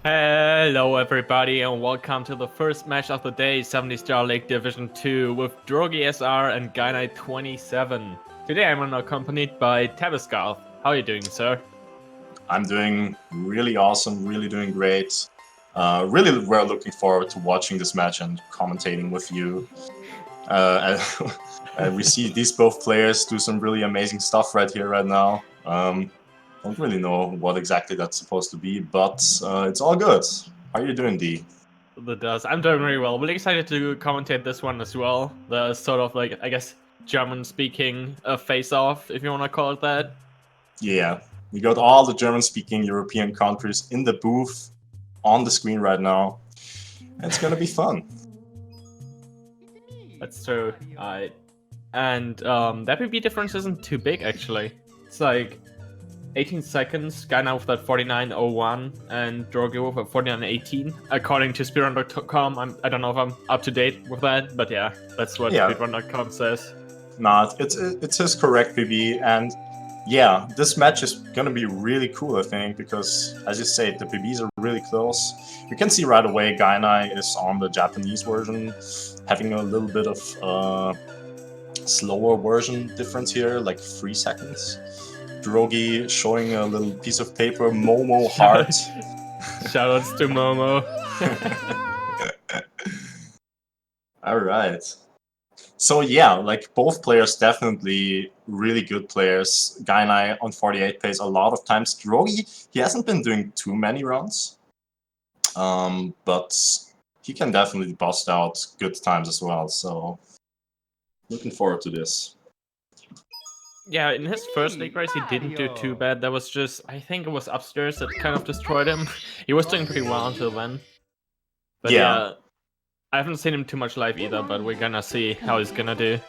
Hello everybody and welcome to the first match of the day, 70-star League Division 2 with DrogieSR and Gainai27. Today I'm accompanied by Tabascal. How are you doing, sir? I'm doing really awesome, really doing great. Really we're looking forward to watching this match and commentating with you. We see these both players do some really amazing stuff right here, right now. Don't really know what exactly that's supposed to be, but it's all good. How are you doing, D? I'm doing very well. Really excited to commentate this one as well. The sort of like, I guess, German-speaking face-off, if you want to call it that. Yeah, we got all the German-speaking European countries in the booth on the screen right now. It's gonna be fun. That's true. And that PB difference isn't too big, actually. It's like 18 seconds, Gainai with that 49.01 and Drogie with a 49.18, according to Speedrun.com. I don't know if I'm up to date with that, but yeah, that's what Speedrun.com says. Nah, it's his correct PB, and yeah, this match is gonna be really cool, I think, because as you say, the PBs are really close. You can see right away Gainai is on the Japanese version, having a little bit of slower version difference here, like 3 seconds. Drogie showing a little piece of paper, Momo heart. Shoutouts to Momo. Alright. So yeah, like both players definitely really good players. Gainai on 48 plays a lot of times. Drogie, he hasn't been doing too many runs, but he can definitely bust out good times as well. So looking forward to this. Yeah, in his first league race, he didn't do too bad. That was just, I think it was upstairs that kind of destroyed him. He was doing pretty well until then. But yeah, I haven't seen him too much live either, but we're gonna see how he's gonna do.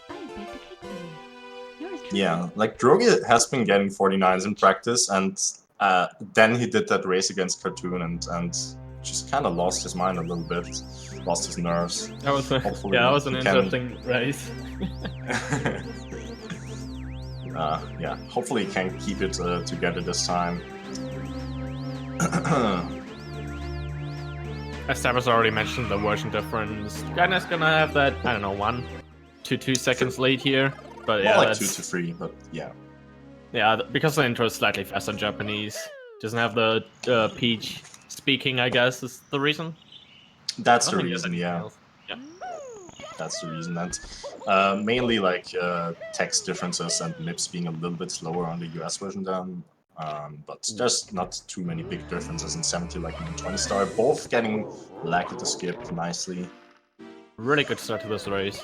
Yeah, like Drogie has been getting 49s in practice, and then he did that race against Cartoon and just kind of lost his mind a little bit, lost his nerves. That was that was an interesting race. Yeah, hopefully he can keep it together this time. As Tabas already mentioned, the version difference. Gainai's gonna have that, I don't know, 1 to 2 seconds lead here. But yeah, more like 2 to 3, but yeah. Yeah, because the intro is slightly faster in Japanese. Doesn't have the Peach speaking, I guess, is the reason. That's the reason, yeah. That's the reason. And mainly like text differences and MIPS being a little bit slower on the US version than. But there's not too many big differences in 70 like in 20 star. Both getting lucky to skip nicely. Really good start to this race.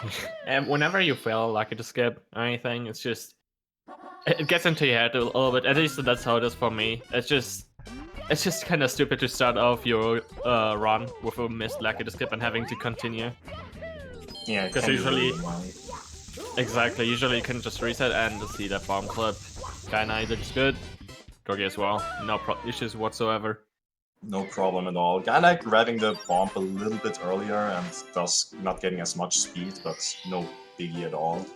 And whenever you fail lucky to skip or anything, it's just it gets into your head a little bit. At least that's how it is for me. It's just kind of stupid to start off your run with a missed lucky to skip and having to continue. Yeah, because usually, exactly, usually you can just reset and see that bomb clip. Gainai looks good. Drogie as well, no issues whatsoever. No problem at all. Gainai grabbing the bomb a little bit earlier and thus not getting as much speed, but no biggie at all.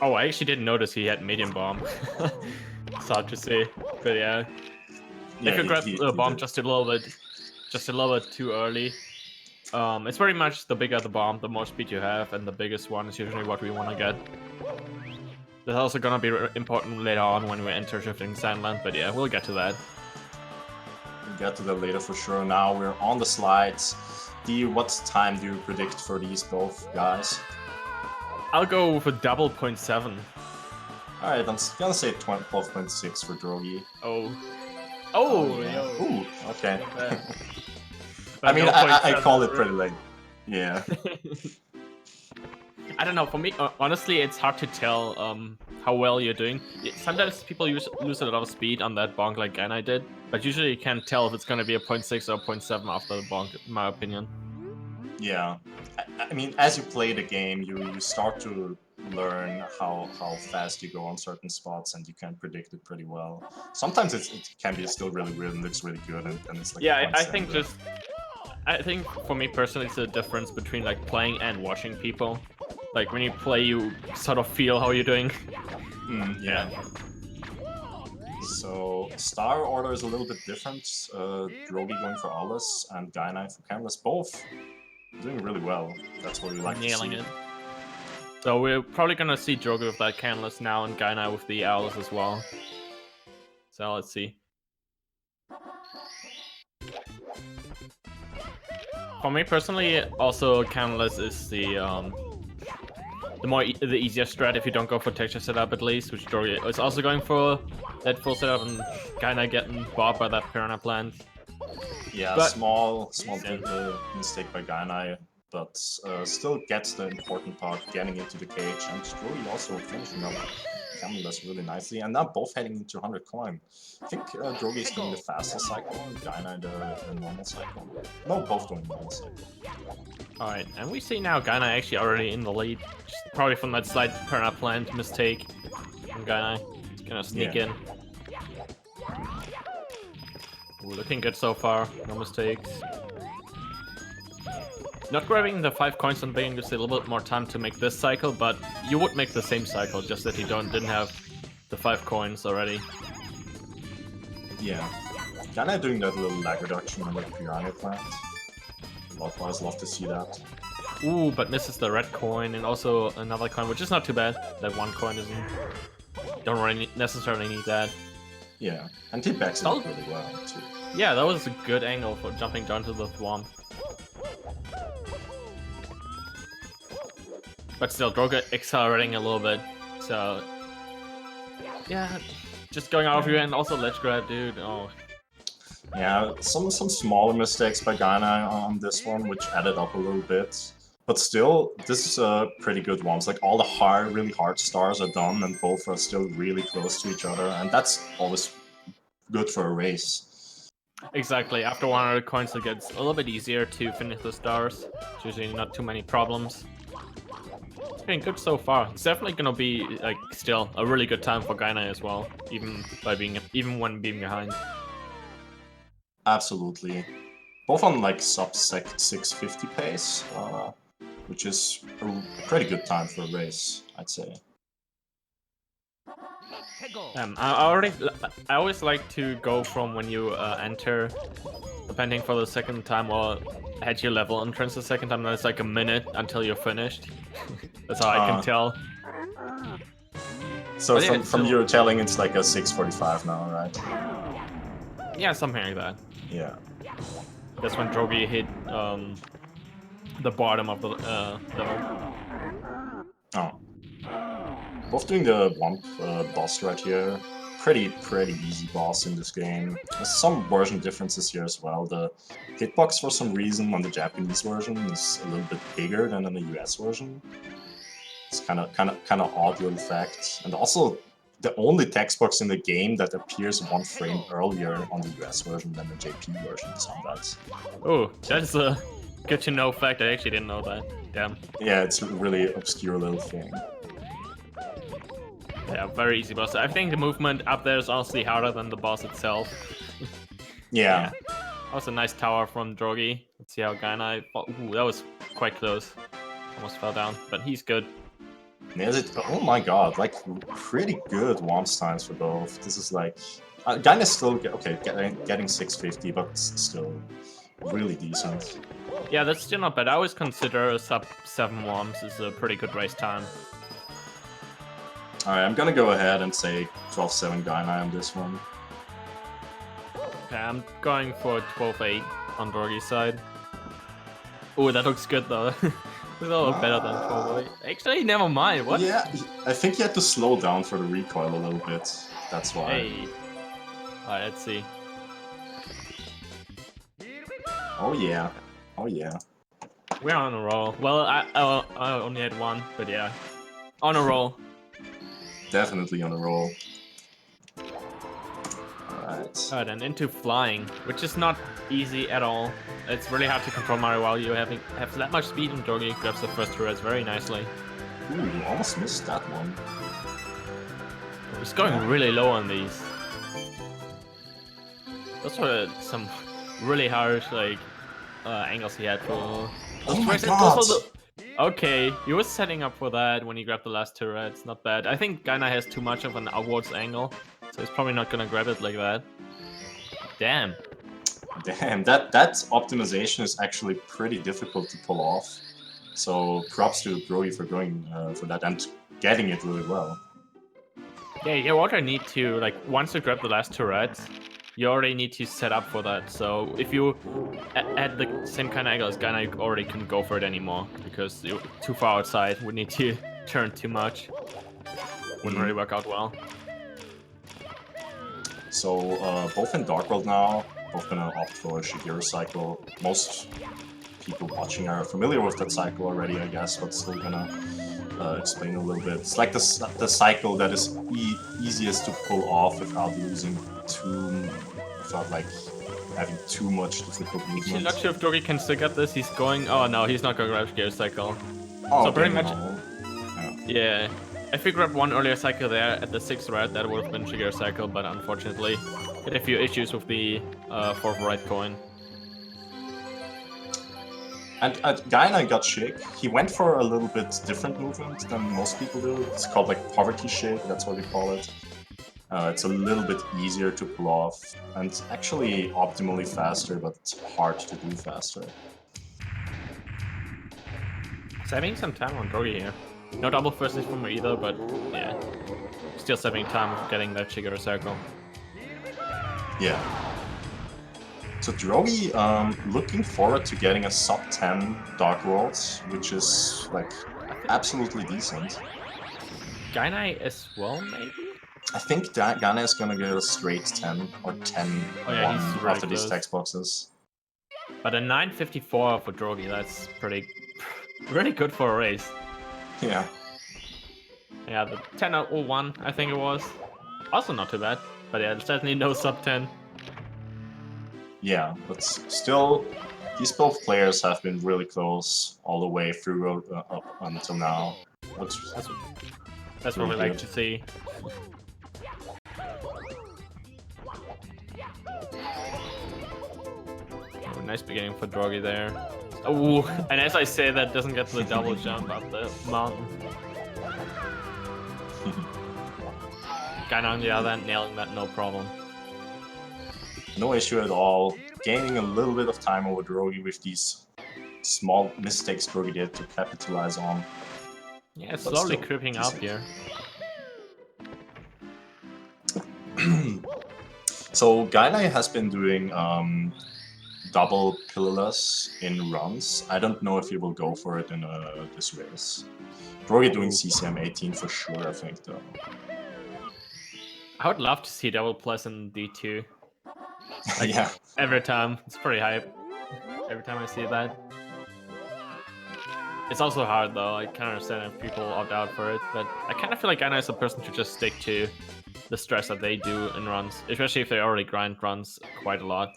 Oh, I actually didn't notice he had medium bomb. It's hard to see, but yeah. If you grab the bomb just a little bit too early. It's very much the bigger the bomb, the more speed you have, and the biggest one is usually what we want to get. That's also gonna be important later on when we enter Shifting Sandland, but yeah, we'll get to that. We'll get to that later for sure. Now we're on the slides. What time do you predict for these both guys? I'll go with a double 0.7. Alright, I'm gonna say 12.6 for Drogie. Ooh, okay. I mean, I call it pretty late. Yeah. I don't know, for me, honestly, it's hard to tell how well you're doing. Sometimes people lose a lot of speed on that bonk like Gainai did, but usually you can't tell if it's going to be a 0.6 or 0.7 after the bonk, in my opinion. Yeah. I mean, as you play the game, you start to learn how fast you go on certain spots, and you can predict it pretty well. Sometimes it can be still really weird and looks really good, and it's like... Yeah, I think for me personally, it's a difference between like playing and watching people. Like when you play, you sort of feel how you're doing. Yeah. So star order is a little bit different. Drogie going for Alice and Gainai for Canvas, both doing really well. That's what we like Nailing to see. it. So we're probably gonna see Drogie with that Canvas now and Gainai with the Owls as well. So let's see. For me personally, also Canvas is the easier strat if you don't go for texture setup at least, which Drogie is also going for that full setup and kinda getting bobbed by that Piranha plant. Yeah, But, small mistake by Gainai, but still gets the important part, getting into the cage, and Drogie also finishing up Canvas really nicely, and now both heading into 100 coin. I think Drogie is doing the fastest cycle, and Gainai the normal cycle. No, both doing normal cycle. Alright, and we see now Gainai actually already in the lead, just probably from that slight Piranha plant mistake from Gainai. He's gonna sneak in. Ooh, looking good so far, no mistakes. Not grabbing the 5 coins and being just a little bit more time to make this cycle, but you would make the same cycle, just that you didn't have the 5 coins already. Yeah. Gainai doing that little lag reduction on the Piranha plant. Otherwise, love to see that. Ooh, but misses the red coin and also another coin, which is not too bad. That 1 coin don't really necessarily need that. Yeah, and he backs it up really well too. Yeah, that was a good angle for jumping down to the Thwomp. But still, Drogie accelerating a little bit, so... Yeah, just going out of you and also ledge grab, dude, oh. Yeah, some smaller mistakes by Gainai on this one, which added up a little bit. But still, this is a pretty good one. It's like all the really hard stars are done, and both are still really close to each other, and that's always good for a race. Exactly, after 100 coins it gets a little bit easier to finish the stars. It's usually not too many problems. It's been good so far. It's definitely gonna be like still a really good time for Gainai as well, even when being behind. Absolutely. Both on like sub 650 pace, which is a pretty good time for a race, I'd say. I always like to go from when you enter, depending for the second time or at your level entrance the second time, that's like a minute until you're finished. That's how I can tell. So from your telling, it's like a 6:45 now, right? Yeah, something like that. Yeah. That's when Drogie hit the bottom of the level. Oh. Both doing the Womp boss right here. Pretty easy boss in this game. There's some version differences here as well. The hitbox for some reason on the Japanese version is a little bit bigger than on the US version. It's kind of odd little fact. And also, the only text box in the game that appears 1 frame earlier on the US version than the JP version is on that. Oh, that's a good to know fact. I actually didn't know that. Damn. Yeah, it's a really obscure little thing. Yeah, very easy boss. I think the movement up there is honestly harder than the boss itself. Yeah. That was a nice tower from Drogie. Let's see how Gainai... Ooh, that was quite close. Almost fell down, but he's good. Nails it. Oh my god, like pretty good Womp times for both. This is like... Gainai's still getting 650, but still really decent. Yeah, that's still not bad. I always consider sub 7 Womps is a pretty good race time. Alright, I'm gonna go ahead and say 12-7 Gainai on this one. Okay, I'm going for 12-8 on Drogie's side. Oh, that looks good though. It's a little better than 12-8. Actually, never mind. What? Yeah, I think you had to slow down for the recoil a little bit. That's why. Hey. Alright, let's see. Oh yeah. Oh yeah. We're on a roll. Well, I only had 1, but yeah. On a roll. Definitely on a roll. Alright, and into flying, which is not easy at all. It's really hard to control Mario while you have that much speed, and Drogie grabs the first turrets very nicely. Ooh, almost missed that one. He's going really low on these. Those were some really harsh angles he had for those God. Okay, he was setting up for that when he grabbed the last turret. It's not bad. I think Gainai has too much of an outwards angle. So he's probably not gonna grab it like that. Damn. Damn, that optimization is actually pretty difficult to pull off. So props to Drogie for going for that and getting it really well. Yeah, you already need to, like, once you grab the last turret, you already need to set up for that. So if you add the same kind of angle as Gainai, you already couldn't go for it anymore because you're too far outside. Would need to turn too much. Wouldn't really work out well. So both in Dark World now, both gonna opt for a Shigeru cycle. Most people watching are familiar with that cycle already, I guess, but still gonna explain a little bit. It's like the cycle that is easiest to pull off without losing without like having too much difficult movement. I'm not sure if Drogie can still get this. He's going. Oh no, he's not gonna grab Shigeru cycle. Oh, so pretty much. Yeah. If we grabbed one earlier cycle there at the 6th red, that would have been Shigeru cycle, but unfortunately, had a few issues with the 4th red coin. And Gainai got Shake. He went for a little bit different movement than most people do. It's called like Poverty Shake, that's what we call it. It's a little bit easier to pull off, and actually optimally faster, but hard to do faster. Saving some time on Drogie here. No double firsties from me either, but yeah. Still saving time of getting that Shigeru circle. Yeah. So Drogie, looking forward to getting a sub 10 Dark Worlds, which is like absolutely decent. Gainai as well, maybe? I think Gainai is gonna get a straight 10 or 10 he's after these text boxes. But a 954 for Drogie, that's really good for a race. Yeah. Yeah, the 10.01, I think it was. Also not too bad, but yeah, certainly no sub 10. Yeah, but still, these both players have been really close all the way through up until now. That's what we like to see. Oh, nice beginning for Drogie there. Oh, and as I say that, doesn't get the double jump up the mountain. Gainai on the other end, nailing that no problem. No issue at all. Gaining a little bit of time over Drogie with these small mistakes Drogie did to capitalize on. Yeah, it's slowly creeping up here. So Gainai has been doing double pillarless in runs. I don't know if he will go for it in this race. Drogie doing CCM 18 for sure, I think, though. I would love to see double plus in D2. Like, yeah. Every time. It's pretty hype. Every time I see that. It's also hard though. I can understand if people opt out for it, but I kind of feel like Gainai is a person to just stick to the stress that they do in runs, especially if they already grind runs quite a lot.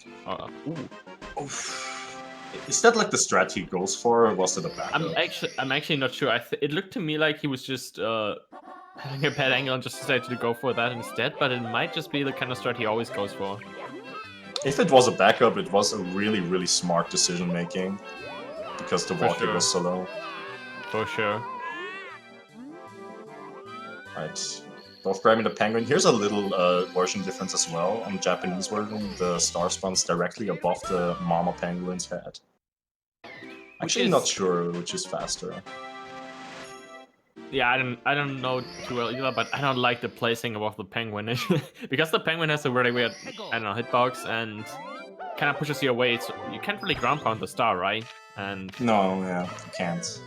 Is that like the strat he goes for, or was it a backup? I'm actually not sure. It looked to me like he was just having a bad angle and just decided to go for that instead, but it might just be the kind of strat he always goes for. If it was a backup, it was a really, really smart decision making, because the walk was so low. For sure. Right. Both grabbing the penguin. Here's a little version difference as well. On the Japanese version, the star spawns directly above the mama penguin's head. Actually, not sure which is faster. Yeah, I don't know too well either, but I don't like the placing above the penguin because the penguin has a really weird, I don't know, hitbox and kind of pushes you away. So you can't really ground pound the star, right? And no, yeah, you can't.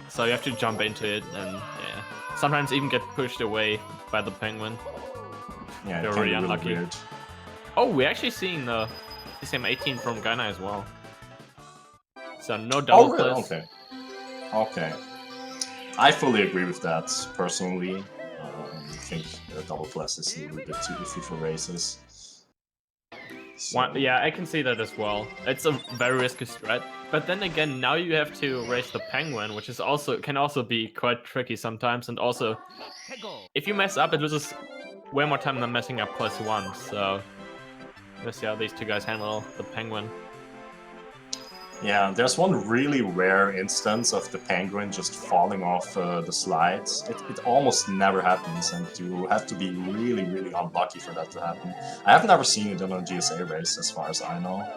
So you have to jump into it, and yeah, sometimes even get pushed away by the penguin. Yeah, they're really unlucky. Weird. Oh, we're actually seeing the CCM 18 from Gainai as well. So no double really? Okay. Okay. I fully agree with that, personally. I think double plus is a little bit too iffy for races. So. Yeah, I can see that as well. It's a very risky strat. But then again, now you have to race the penguin, which is can also be quite tricky sometimes. And also, if you mess up, it loses way more time than messing up +1. So let's see how these two guys handle the penguin. Yeah, there's one really rare instance of the penguin just falling off the slides. It almost never happens, and you have to be really, really unlucky for that to happen. I have never seen it in a GSA race, as far as I know.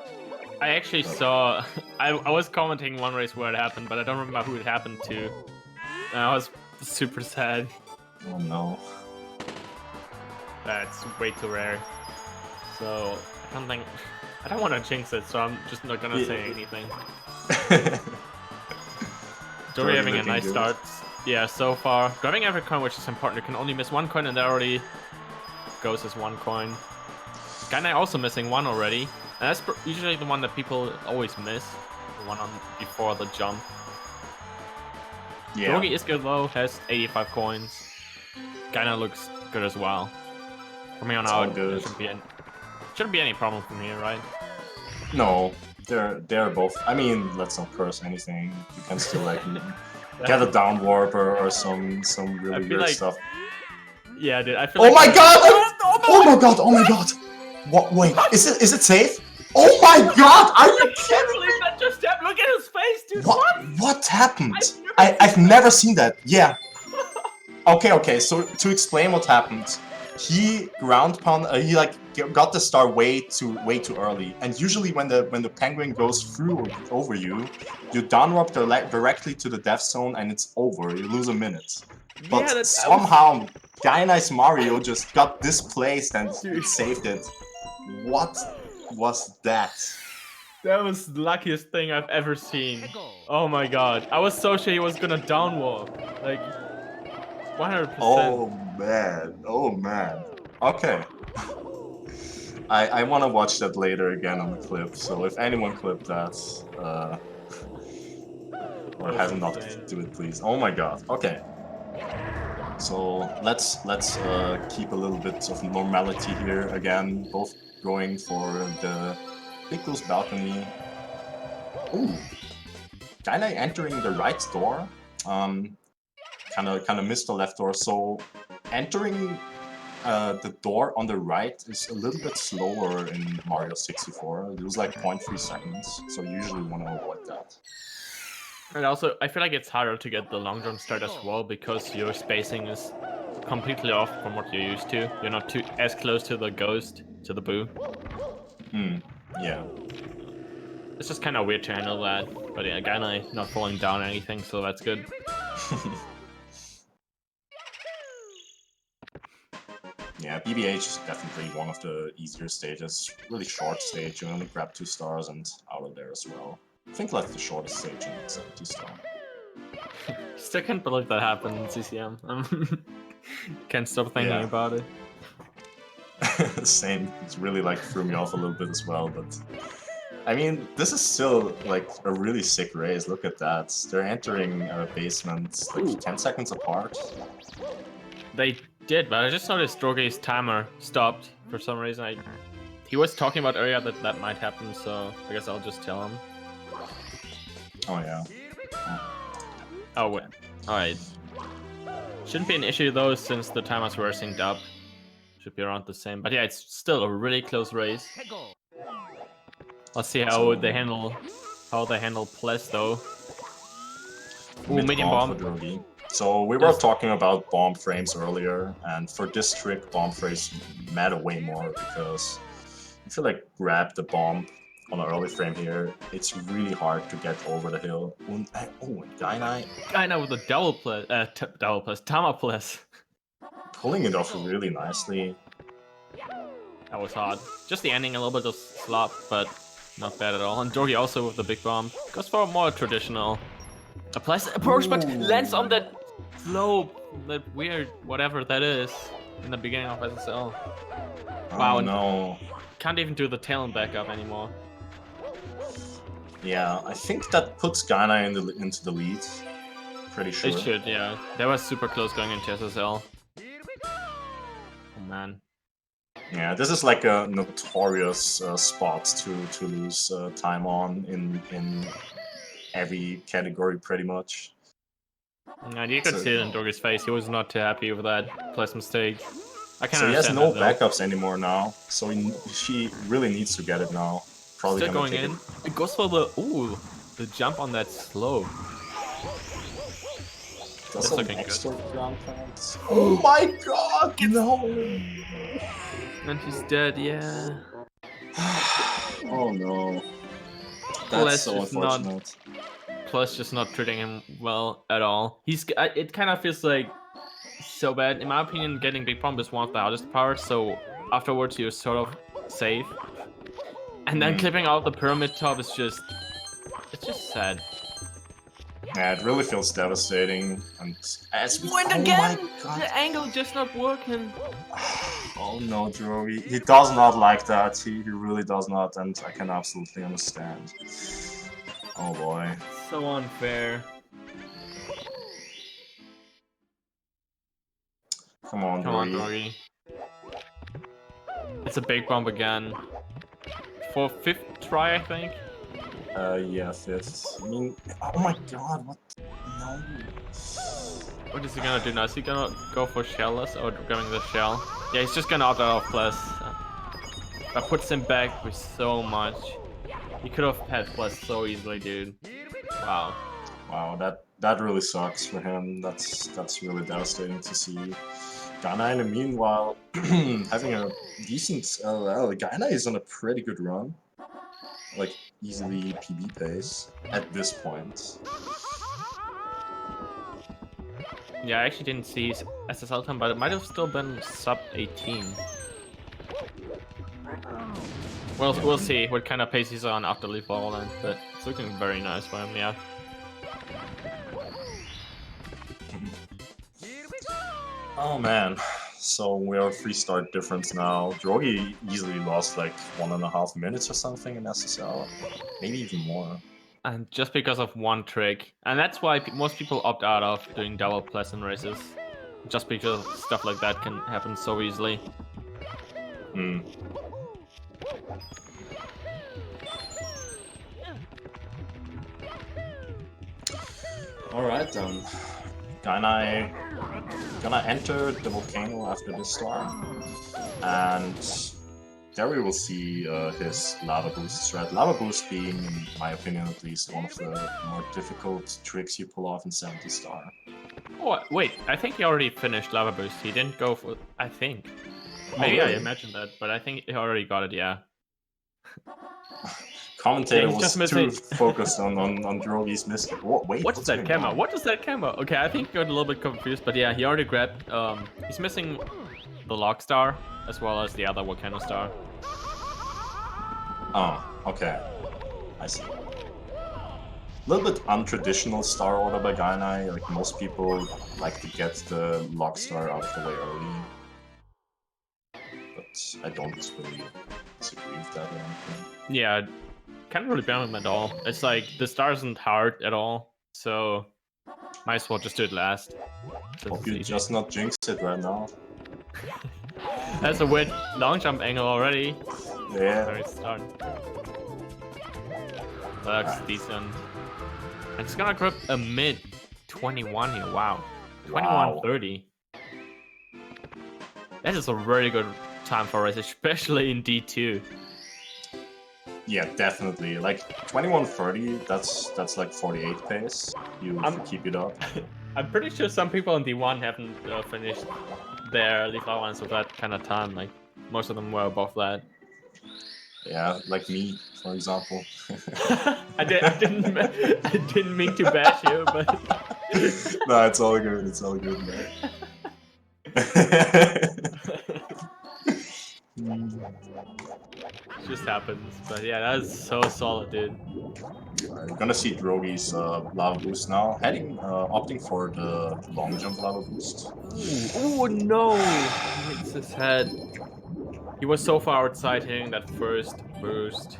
I actually saw... I was commenting one race where it happened, but I don't remember who it happened to. And I was super sad. Oh no. That's way too rare. So, I don't think... I don't want to jinx it, so I'm just not gonna say anything. Dory having a nice start. Yeah, so far. Grabbing every coin, which is important. You can only miss one coin, and that already goes as one coin. Gainai also missing one already. And that's usually the one that people always miss. The one on before the jump. Yeah. Drogie is good though, has 85 coins. Gainai looks good as well. From here on out, there shouldn't be any problem from here, right? No, they're both. I mean, let's not curse anything. You can still like get a down warp or some really weird stuff. Yeah, dude. I feel. Oh my god! Oh my god! Oh my god! What? Wait, is it safe? Oh my god! Are you kidding me? That just happened. Look at his face, dude. What happened? I've never seen that. Yeah. Okay. So to explain what happened, he ground pound. He like got the star way too early. And usually when the penguin goes through or over you, you down warp directly to the death zone and it's over. You lose a minute. But yeah, somehow Gainai's Mario just got displaced and saved it. What was that? That was the luckiest thing I've ever seen. Oh my god. I was so sure he was gonna down warp. Like 100%. Oh man. Okay. I want to watch that later again on the clip, so if anyone clipped that, or hasn't not, do it please. Oh my god. Okay. So let's keep a little bit of normality here again. Both going for the big loose balcony. Ooh, Gainai entering the right door. Kind of missed the left door. So entering the door on the right is a little bit slower in Mario 64. It was like 0.3 seconds. So you usually want to avoid that. And also, I feel like it's harder to get the long jump start as well because your spacing is completely off from what you're used to. You're not as close to the ghost, to the boo. Yeah. It's just kind of weird to handle that. But yeah, Gainai not falling down or anything, so that's good. Yeah, BBH is definitely one of the easier stages. Really short stage, you only grab 2 stars and out of there as well. I think that's the shortest stage in 70 star. Still can't believe that happened in CCM. Can't stop thinking about it. Same. It's really like threw me off a little bit as well, but I mean, this is still like a really sick race. Look at that. They're entering basement like 10 seconds apart. They did, but I just noticed Drogie's timer stopped for some reason. He was talking about earlier that might happen, so I guess I'll just tell him. Oh yeah. Oh wait. Alright. Shouldn't be an issue though, since the timers were synced up. Should be around the same. But yeah, it's still a really close race. Let's see how they handle Ples though. Ooh, medium bomb. So we were talking about bomb frames earlier, and for this trick, bomb frames matter way more because if you like grab the bomb on an early frame here, it's really hard to get over the hill. Oh, Gainai with a double plus, Tama plus. Pulling it off really nicely. That was hard. Just the ending, a little bit of slop, but not bad at all. And Drogie also with the big bomb. Goes for a more traditional approach, but lands on that slope, that weird whatever that is in the beginning of SSL. Wow, no. Can't even do the tail and back up anymore. Yeah, I think that puts Gainai into the lead. Pretty sure. It should, yeah. That was super close going into SSL. Oh man. Yeah, this is like a notorious spot to lose time on in every category, pretty much. And you could see it in Drogie's face. He was not too happy with that plus mistake. I can't so he has no that, backups anymore now, so she really needs to get it now. Probably still going in. It goes for the the jump on that slope. That's That's some looking extra good. ground pounds. Oh my god, no! And he's dead, yeah. Oh no. That's Plus so just not unfortunate. Plus just not treating him well at all. It kind of feels like so bad. In my opinion, getting Big Bomb is one of the hardest parts, so afterwards you're sort of safe. And then clipping out the pyramid top is just... it's just sad. Yeah, it really feels devastating. And as we... Win oh again! my god. The angle just not working. Oh no, Drogie. He does not like that. He really does not, and I can absolutely understand. Oh boy. So unfair. Come on, Come on, Drogie. Drogie. It's a big bump again. For 5th try, I think. Yeah, 5th. I mean, oh my god, what? No. What is he gonna do now? Is he gonna go for shellless or going the shell? Yeah, he's just gonna opt out of plus. That puts him back with so much. He could have had plus so easily, dude. Wow. Wow, that really sucks for him. That's really devastating to see. Gainai, in the meanwhile, having a decent LL. Gainai is on a pretty good run. Like, easily PB pace at this point. Yeah, I actually didn't see his SSL time, but it might have still been sub 18. Well, we'll see what kind of pace he's on after Leaf Land, but it's looking very nice for him, yeah. Oh man, so we're 3-star difference now. Drogie easily lost like 1.5 minutes or something in SSL, maybe even more. And just because of one trick. And that's why most people opt out of doing double plus in races. Just because stuff like that can happen so easily. Hmm. Alright then. Gainai gonna enter the volcano after this storm. And there we will see his lava boost strat. Lava boost being, in my opinion at least, one of the more difficult tricks you pull off in 70-star. Oh, wait, I think he already finished lava boost. He didn't go for... I think. Maybe really? I imagined that, but I think he already got it, yeah. Commentator Yeah, was too focused on Drogie's mistake. Wait, what's that camera? on? What is that camera? Okay, I think he got a little bit confused, but yeah, he already grabbed... he's missing the Log Star, as well as the other Volcano Star. Oh, okay. I see. A little bit untraditional star order by Gainai. Like, most people like to get the Log Star out of the way early. But I don't really disagree with that or anything. Yeah, can't really blame him at all. It's like, the star isn't hard at all, so might as well just do it last. Hope you just not jinx it right now. That's a weird long jump angle already. Yeah. Very start. Looks decent. And it's gonna grab a mid 21 here, wow. 21:30. That is a very good time for race, especially in D2. Yeah, definitely. Like 21:30, that's like 48 pace. You keep it up. I'm pretty sure some people in D1 haven't finished their Leaf Allowance with that kind of time. Like most of them were above that. Yeah, like me, for example. I didn't mean to bash you, but no, it's all good. It's all good, man. It just happens. But yeah, that is so solid, dude. We're gonna see Drogie's lava boost now, opting for the long jump lava boost. Oh no! He hits his head. He was so far outside hitting that first boost.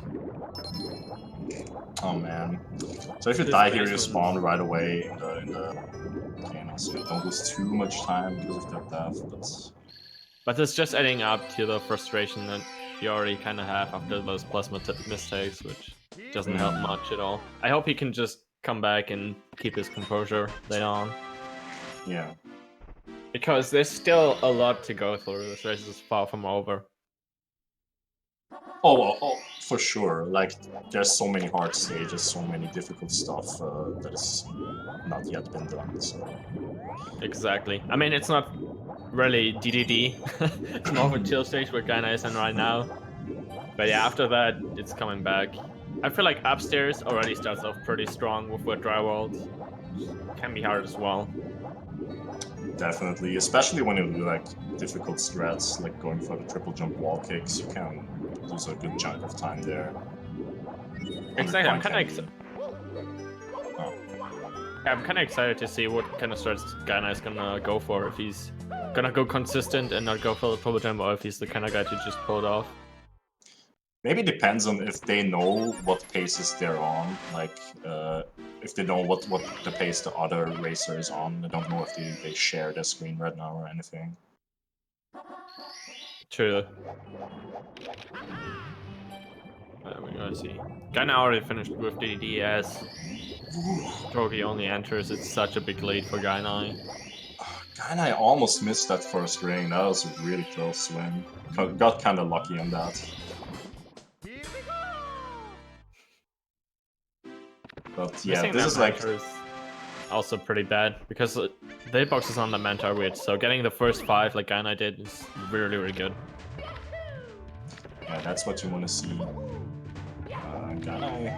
Oh man. So if you die here, you spawn right away in the volcano, so you don't lose too much time because of that death, but it's just adding up to the frustration that you already kind of have after those plus mistakes, which doesn't help much at all. I hope he can just come back and keep his composure later on. Yeah. Because there's still a lot to go through. This race is far from over. Oh, for sure. Like, there's so many hard stages, so many difficult stuff that has not yet been done. So Exactly. I mean, it's not really DDD. It's more of a chill stage where Gainai is in right now. But yeah, after that, it's coming back. I feel like upstairs already starts off pretty strong with what dry world. Can be hard as well. definitely, especially when you do like difficult strats, like going for the triple jump wall kicks, you can lose a good chunk of time there. Exactly. I'm kind of Oh. I'm kind of excited to see what kind of strats Gainai is gonna go for. If he's gonna go consistent and not go for the triple jump, or if he's the kind of guy to just pull it off. Maybe depends on if they know what paces they're on, like if they know what the pace the other racer is on. I don't know if they share their screen right now or anything. True. We're gonna see. Gainai already finished with DDD as Drogie only enters. It's such a big lead for Gainai. Gainai almost missed that first ring. That was a really close swing. Got kind of lucky on that. But yeah, this is like also pretty bad because the hitboxes on the Manta are weird. So getting the first 5 like Gainai did is really, really good. Yeah, that's what you want to see. Gainai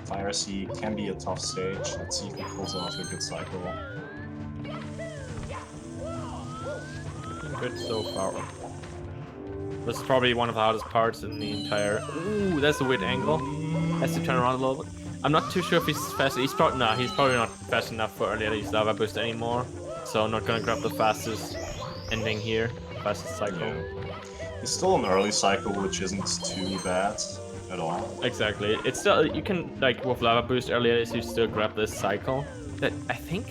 Fire C can be a tough stage. Let's see if he pulls off a good cycle. Good so far. This is probably one of the hardest parts in the entire. Ooh, that's a weird angle. Has to turn around a little bit. I'm not too sure if he's fast. He's probably not fast enough for early release lava boost anymore. So I'm not gonna grab the fastest ending here, fastest cycle. Yeah. It's still an early cycle, which isn't too bad at all. Exactly. It's still, you can like with lava boost early release, you still grab this cycle. That I think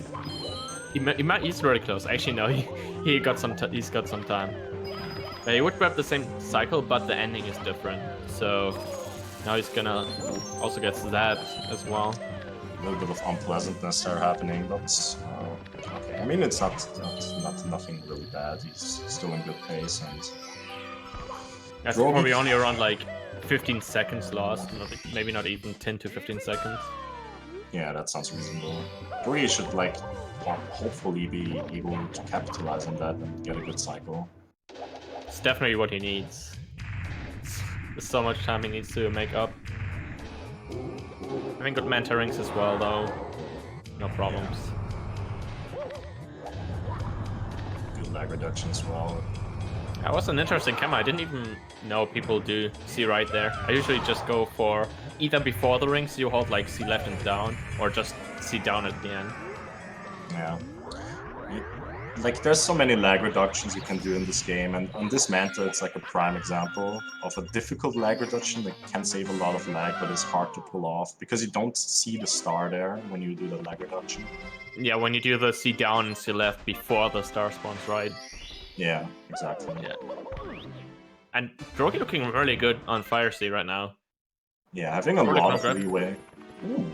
he's really close. Actually, no, he's got some time. He would grab the same cycle, but the ending is different. So now he's gonna also get that as well. A little bit of unpleasantness there happening, but okay. I mean, it's nothing really bad. He's still in good pace, and that's probably only around like 15 seconds lost. Maybe not even 10 to 15 seconds. Yeah, that sounds reasonable. Drogie should like hopefully be able to capitalize on that and get a good cycle. It's definitely what he needs. There's so much time he needs to make up. I think good Manta rings as well, though. No problems. Good lag reduction as well. That was an interesting camera. I didn't even know people do C right there. I usually just go for either before the rings you hold like C left and down, or just C down at the end. Yeah. Like, there's so many lag reductions you can do in this game, and on this Manta, it's like a prime example of a difficult lag reduction that can save a lot of lag, but is hard to pull off, because you don't see the star there when you do the lag reduction. Yeah, when you do the C down and C left before the star spawns, right? Yeah, exactly. Yeah. And Drogie looking really good on Fire C right now. Yeah, having a lot of leeway. Ooh.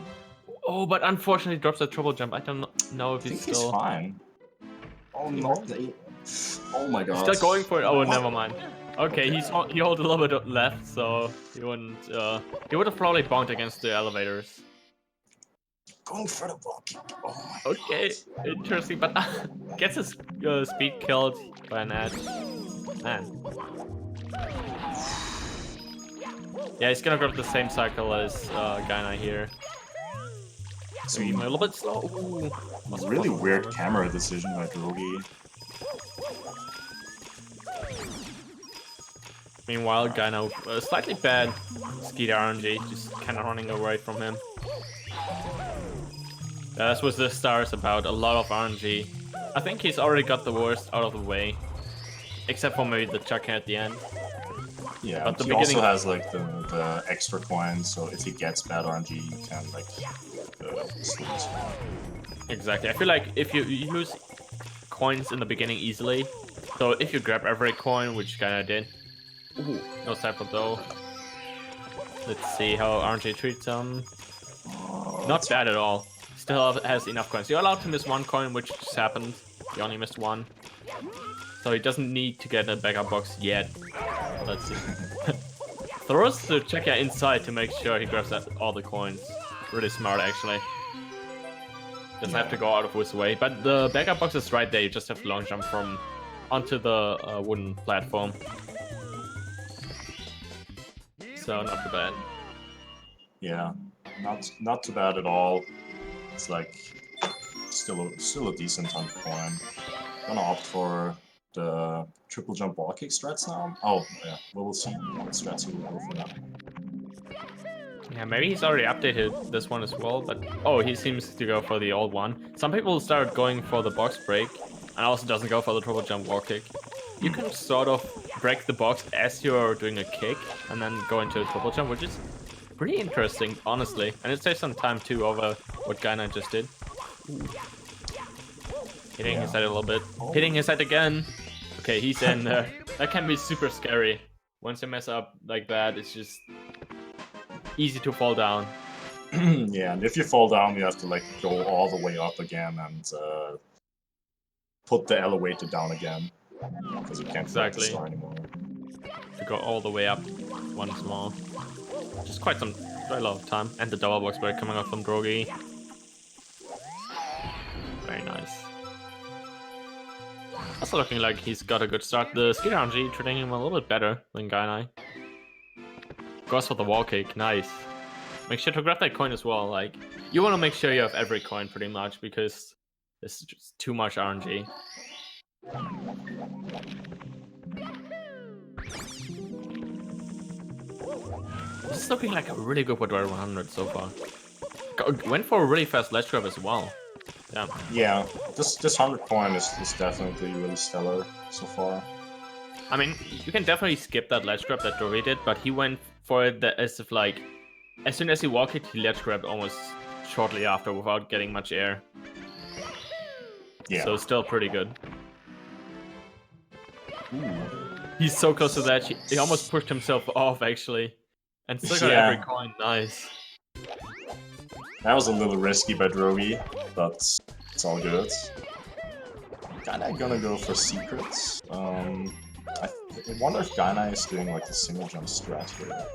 Oh, but unfortunately drops a triple jump. I don't know if he's still... he's fine. Oh no! Oh my god! Still going for it. Oh, never mind. Okay, he holds a little bit left, so he wouldn't. He would have probably bonked against the elevators. Going for the block kick. Oh my okay, god. Interesting, but gets his speed killed by an edge. Man. Yeah, he's gonna grab the same cycle as Gainai here. So even a little bit slow. Ooh. It's a really weird camera decision by Drogie. Meanwhile, Gainai slightly bad Skeeter RNG, just kind of running away from him. That's what this star is about, a lot of RNG. I think he's already got the worst out of the way. Except for maybe the chuck at the end. Yeah, but he also has like the extra coin, so if he gets bad RNG, you can like lose. Exactly. I feel like if you use coins in the beginning easily, so if you grab every coin, which kinda did. Ooh, no cycle though. Let's see how RNG treats him. Not bad at all. Still has enough coins. You're allowed to miss one coin, which just happened. He only missed one. So he doesn't need to get a backup box yet. Let's see. throws the checker inside to make sure he grabs all the coins. Really smart, actually. Doesn't have to go out of his way. But the backup box is right there. You just have to long jump from onto the wooden platform. So not too bad. Yeah, not too bad at all. It's like still a decent 100 coin. Gonna opt for the triple jump wall kick strats now. Oh yeah, we'll see what strats he will go for now. Yeah, maybe he's already updated this one as well, but oh, he seems to go for the old one. Some people start going for the box break, and also doesn't go for the triple jump wall kick. You can sort of break the box as you're doing a kick, and then go into a triple jump, which is pretty interesting, honestly. And it saves some time too over what Gainai just did. Ooh. Hitting his head a little bit. Hitting his head again. Okay, he's in there. That can be super scary. Once you mess up like that, it's just easy to fall down. Yeah, and if you fall down, you have to like go all the way up again and put the elevator down again because you can't grab the star anymore. To go all the way up once more. Just quite a lot of time. And the double box break coming up from Drogie. Very nice. Also looking like he's got a good start. The Speedrun G treating him a little bit better than Gainai. Goes for the wall kick, nice. Make sure to grab that coin as well. Like, you want to make sure you have every coin pretty much because this is just too much RNG. This is looking like a really good Wide 100 so far. Went for a really fast ledge grab as well. Yeah. Yeah, this 100 coin is definitely really stellar so far. I mean, you can definitely skip that ledge grab that Drogie did, but he went for it as if like, as soon as he wall kicked, he ledge grabbed almost shortly after without getting much air. Yeah. So still pretty good. Ooh. He's so close to that, he almost pushed himself off actually. And still got every coin, nice. That was a little risky by Drogie, but it's all good. Gainai gonna go for secrets. I wonder if Gainai is doing like the single jump strat here.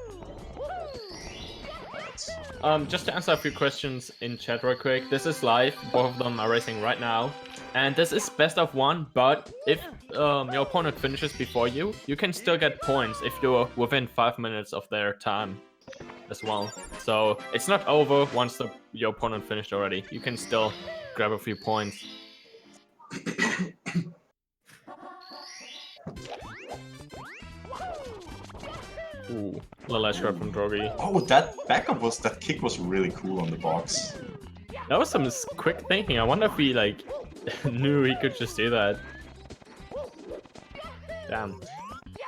Just to answer a few questions in chat real quick, this is live, both of them are racing right now. And this is best of one, but if your opponent finishes before you, you can still get points if you're within 5 minutes of their time as well. So it's not over once your opponent finished already. You can still grab a few points. Ooh, little ledge grab from Drogie. Oh, that kick was really cool on the box. That was some quick thinking. I wonder if he like knew he could just do that. Damn.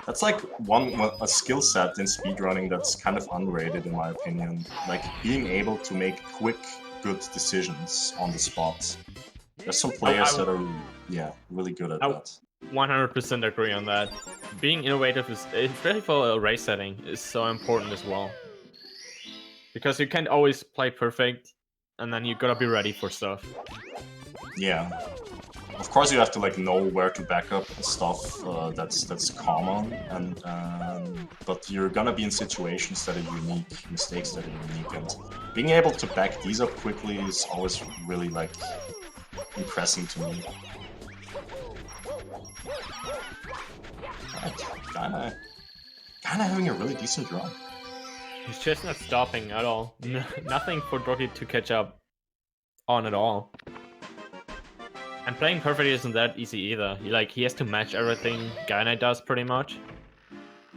That's like a skill set in speedrunning that's kind of underrated in my opinion. Like being able to make quick, good decisions on the spot. There's some players that are really good at that. 100% agree on that. Being innovative is, especially for a race setting, is so important as well. Because you can't always play perfect, and then you gotta be ready for stuff. Yeah. Of course you have to like know where to back up stuff that's common, and but you're gonna be in situations that are unique, mistakes that are unique, and being able to back these up quickly is always really like impressive to me. Gainai having a really decent run. He's just not stopping at all. Nothing for Drogie to catch up on at all. And playing perfectly isn't that easy either. He has to match everything Gainai does pretty much.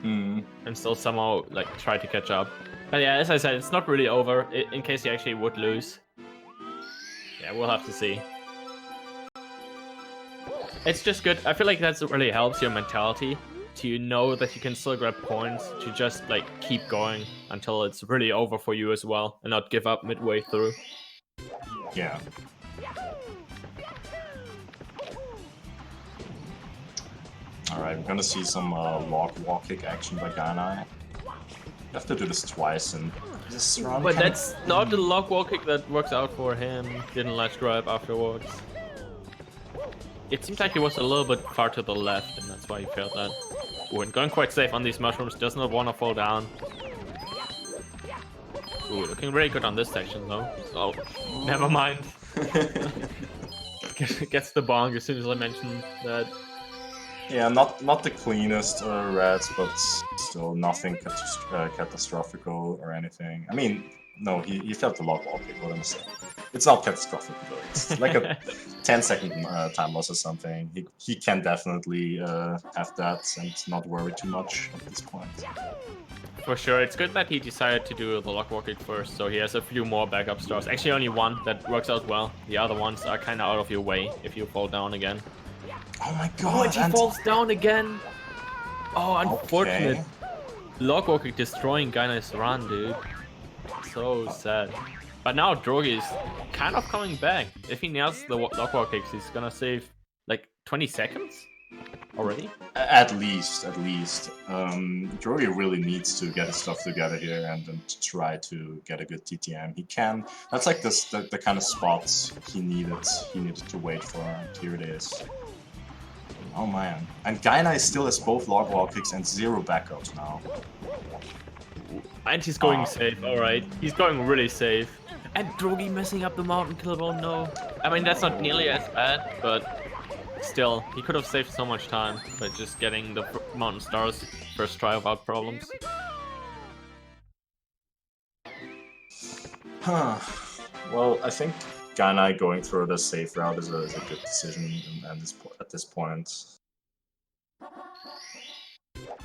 And still somehow like try to catch up. But yeah, as I said, it's not really over in case he actually would lose. Yeah, we'll have to see. It's just good. I feel like that really helps your mentality to know that you can still grab points, to just like keep going until it's really over for you as well and not give up midway through. Yeah. Alright, we're gonna see some log wall kick action by Gainai. You have to do this twice and this round. But that's not the log wall kick that works out for him. Didn't ledge grab afterwards. It seems like he was a little bit far to the left, and that's why he failed that. Ooh, and going quite safe on these mushrooms, does not want to fall down. Ooh, looking really good on this section though. So, never mind. Gets the bonk as soon as I mentioned that. Yeah, not the cleanest reds, but still nothing catastrophical or anything. I mean, no, he felt the lock wall kick, what am I saying? It's not catastrophic though, it's like a 10-second time loss or something. He can definitely have that and not worry too much at this point. For sure, it's good that he decided to do the lock wall kick first, so he has a few more backup stars. Actually, only one that works out well. The other ones are kind of out of your way if you fall down again. Oh my god! Oh, and he falls down again! Oh, unfortunate. Okay. Lock wall kick destroying Gainai27, dude. So sad. But now Drogie is kind of coming back. If he nails the lock wall kicks, he's gonna save like 20 seconds already. At least. Drogie really needs to get his stuff together here and try to get a good TTM. He can. That's like the kind of spots he needed to wait for. Here it is. Oh man. And Gainai still has both log wall kicks and 0 backups now. And he's going safe, alright. He's going really safe. And Drogie messing up the mountain kill, oh no. I mean, that's not nearly as bad, but still, he could have saved so much time by just getting the mountain stars first try without problems. Huh. Well, I think Gainai going through the safe route is a good decision at this point.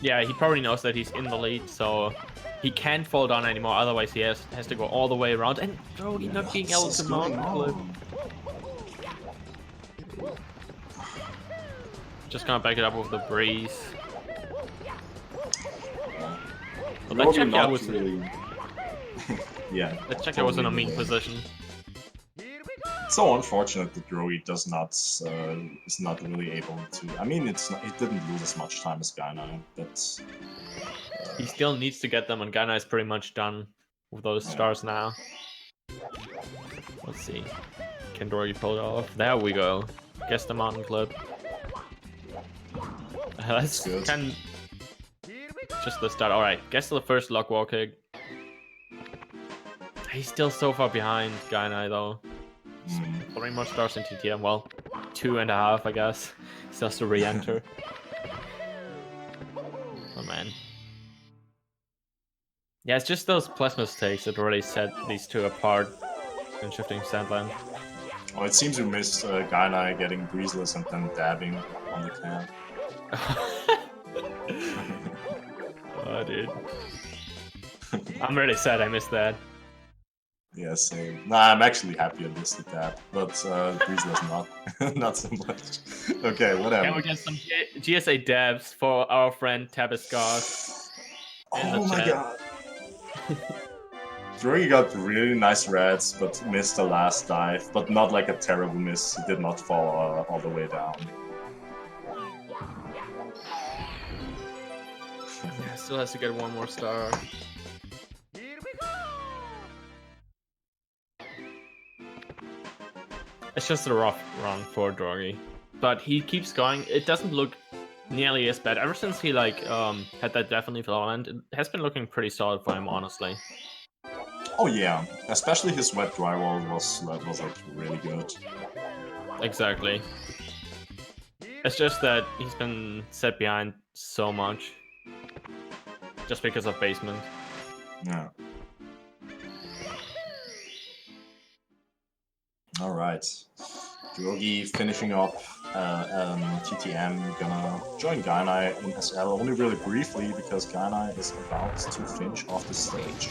Yeah, he probably knows that he's in the lead, so he can't fall down anymore, otherwise he has to go all the way around, and Drogie not being able to mountain flip. Just gonna back it up with the breeze. But that check was really... yeah. That checker was in a mean position. It's so unfortunate that Drogie is not really able to. I mean, it didn't lose as much time as Gainai, but he still needs to get them, and Gainai is pretty much done with those stars now. Let's see, can Drogie pull it off? There we go. Guess the mountain clip. That's good. Just the start. All right, guess the first lock wall kick. He's still so far behind Gainai though. 3 more stars in TTM, well, 2.5 I guess. He has to re-enter. Oh man. Yeah, it's just those plus mistakes that really set these two apart in Shifting Sandland. Oh, it seems you missed Gainai getting breezeless and then dabbing on the can. Oh dude. I'm really sad I missed that. Yeah, same. Nah, I'm actually happy I missed the dab, but breezeless not, not so much. Okay, whatever. Can we get some GSA dabs for our friend Tabascos? Oh my god. Drogie got really nice reds, but missed the last dive, but not like a terrible miss. He did not fall all the way down. Yeah, still has to get 1 more star. It's just a rough run for Drogie, but he keeps going. It doesn't look nearly as bad ever since he like had that definitely Valorant. It has been looking pretty solid for him, honestly. Oh yeah, especially his wet drywall was like really good. Exactly. It's just that he's been set behind so much, just because of basement. Yeah. All right, Drogie finishing up TTM, gonna join Gainai in SL only really briefly because Gainai is about to finish off the stage.